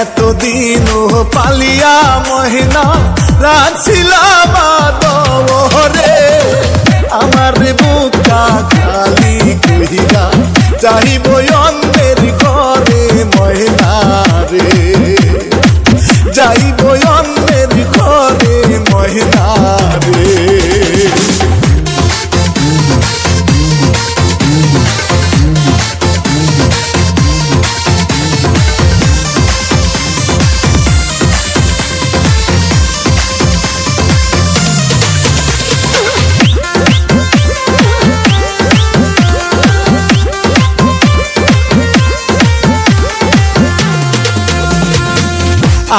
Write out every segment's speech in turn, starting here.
এতদিন পালিয়া মহিনা রাখছিলাম আদরে আমার বুকটা খালি কইরা চাইব অন্যের ঘরে মহিনা রে যাইব অন্যের ঘরে মহিনা রে।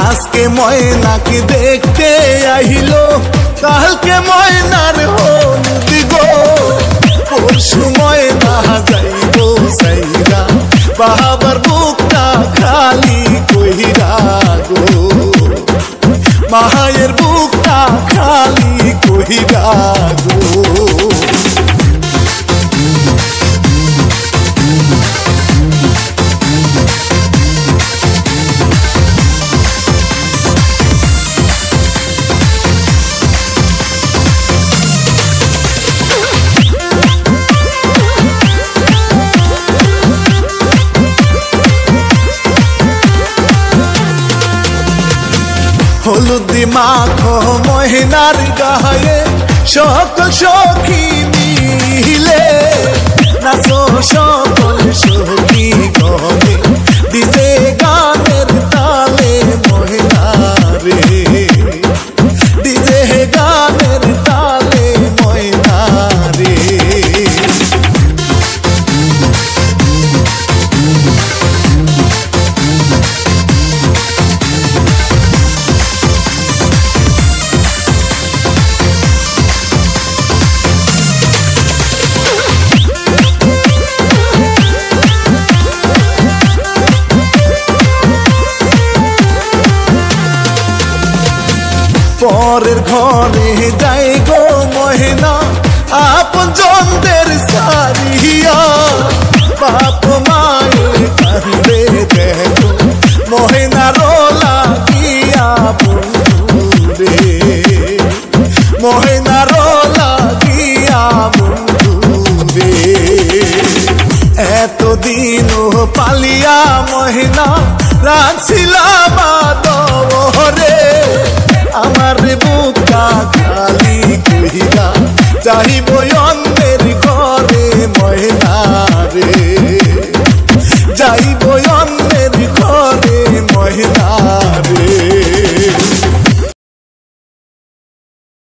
আজকে ময়নাকে দেখতে আহিলো কালকে ময়নার হলুদ গো পরশু ময়না যাইব সাইরা বাবার বুকটা খালি কইরা গো মায়ের বুকটা খালি কইরা গো। হলুদ মাখো মহিনার গায়ে সকল সখী মিলে নাচো সকল সখী গলে দিজে গানের তালে মহিনা রে দিজে গানের তালে মহিনা রে। পরের ঘরে যাই গো মহিনা আপন জনদের সারিয়া বাপ মায়ের কান্দে দেখো মহিনা রোলা গিয়া বন্ধু রে মহিনা রোলা গিয়া বন্ধু রে। এতদিন পালিয়া মহিনা রাখছিলাম আদরে আমার বুকটা খালি কইরা চাইব